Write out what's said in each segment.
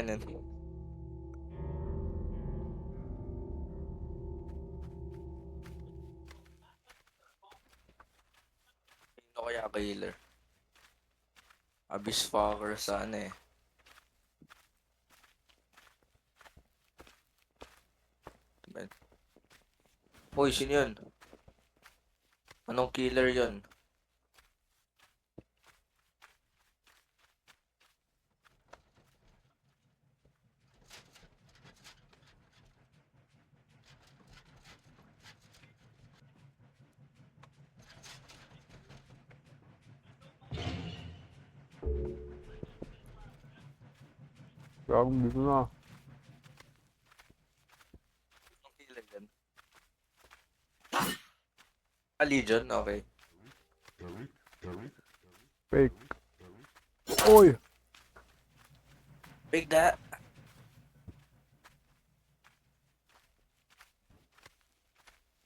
kakayanin. Sino kaya killer? Abyss fucker sana eh. Hoy, sino yun? Anong killer yun? Gagong dito na. Anong killer yun? Ah, Legion? Okay. Fake. Oy! Big that!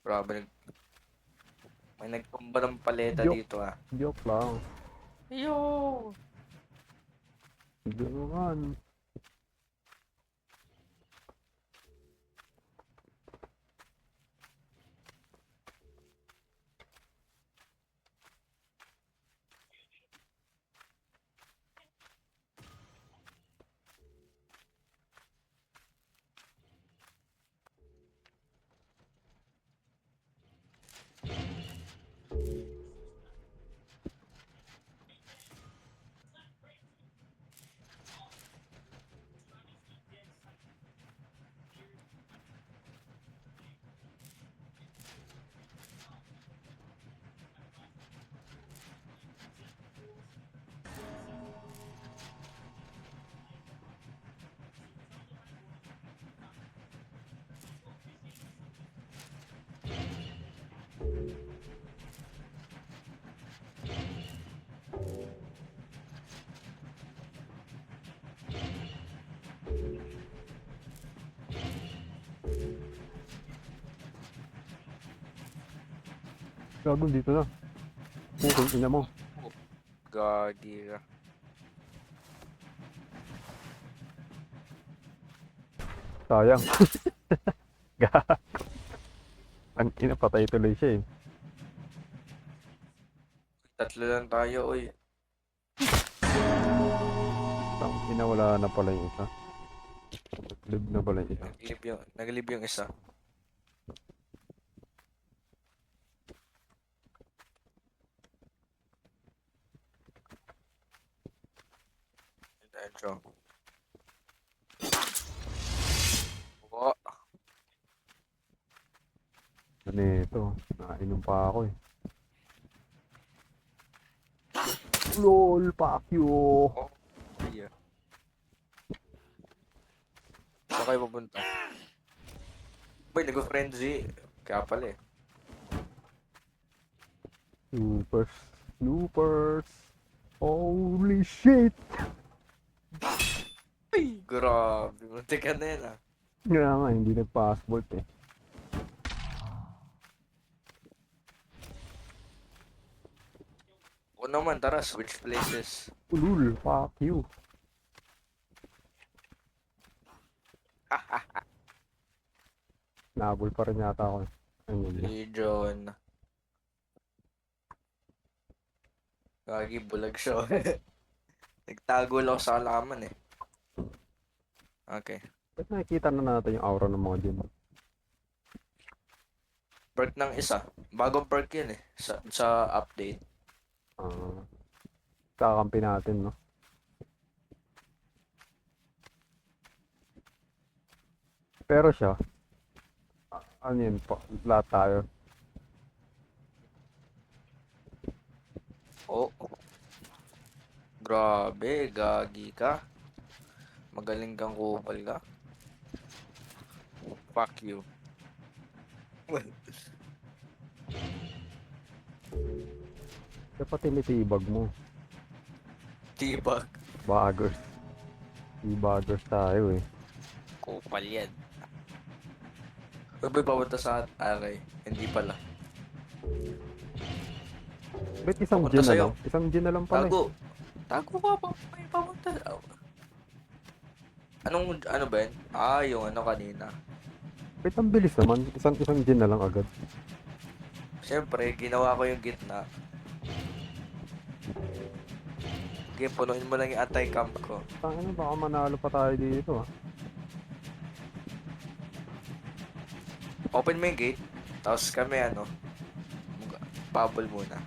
Grabe, may nagtumba ng paleta Joke. dito ah. Joke lang. Yo! Hindi naman. Gagong dito na. Pukul ina mo. Gagi ka. Sayang. Gago. Ang ina, patay tuloy siya eh. Tatlo lang tayo, oy. Ang ina, wala na pala yung isa. Live na pala yung isa. Naglib yung isa. Medyo. Oo. Ano ito? Nainom pa ako eh. LOL, fuck you! Oh, yeah. Saan kayo pupunta? Boy, nag-frenzy. Kaya pala eh. Loopers. Loopers. Holy shit! Ay, grabe. Muntik ka na yan ah. Nga nga, hindi nag-passport eh. O naman, tara, switch places. Ulul, fuck you. Nabol pa rin yata ako eh. Ano yun? Legion. Gagi, bulag siya. Nagtago lang ako sa alaman eh. Okay. Ba't nakikita na natin yung aura ng mga dyan? Perk ng isa. Bagong perk yun eh. Sa update. Kakampi natin, no? Pero siya, ano yun po, lahat tayo. Oh. Grabe, gagi ka. Magaling kang kupal ka. Fuck you. Dapat tinitibag mo. Tibag. Baggers. Baggers tayo eh. Kupal yan. Uy, papunta sa aray. Hindi pala. Ba't isang Papunta gin na sa'yo. lang? Isang gin na lang pala eh. Tago. Tago ka pa. May papunta. Ano ba yun? Ah, yung ano kanina. Wait, ang bilis naman. Isang gen na lang agad. Siyempre, ginawa ko yung gitna. Okay, punuin mo lang yung anti-camp ko. Tangina, baka manalo pa tayo dito ah. Open mo yung gate. Tapos kami bubble muna.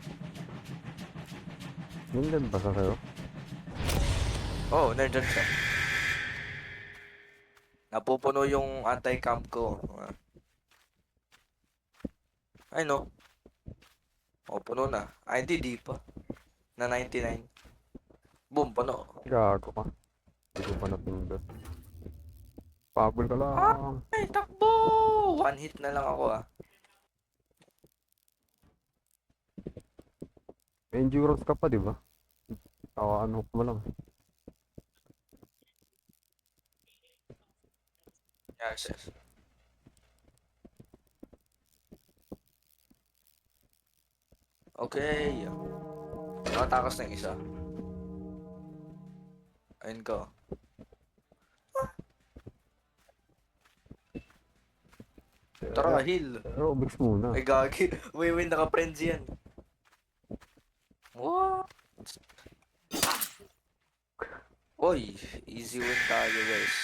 Yun din ba sa sa'yo? Oh, nandyan siya. Napupuno yung anti-camp ko. Ay no. Oh, puno na. Ay, hindi, di pa. Na 99. Boom, puno. Gago ka. Hindi ko pa napindot. Pabol ka lang. Ay, takbo! One hit na lang ako ah. May endurance ka pa, di ba? Ano mo lang. Yes, yes. Okay. Nakatakas na yung isa. Ayun ko. Tara, heal. Aerobics muna. Ay, gagi. Wait, naka-frenzy yan. What? Oy, easy win tayo, guys.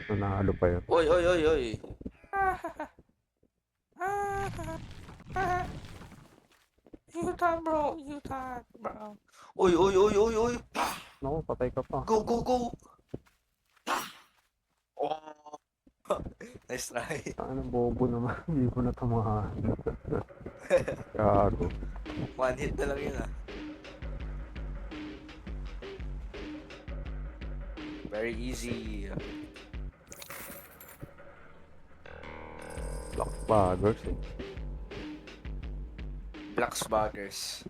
Nanalo pa yun. Oy. U-turn, bro. U-turn, bro. Oy. Naku, patay ka pa. Go. Oh. Nice try. Ano, bobo naman. Hindi ko natamahan. Gago. One hit na lang yun ah. Very easy. Black baggers eh. Black Baggers.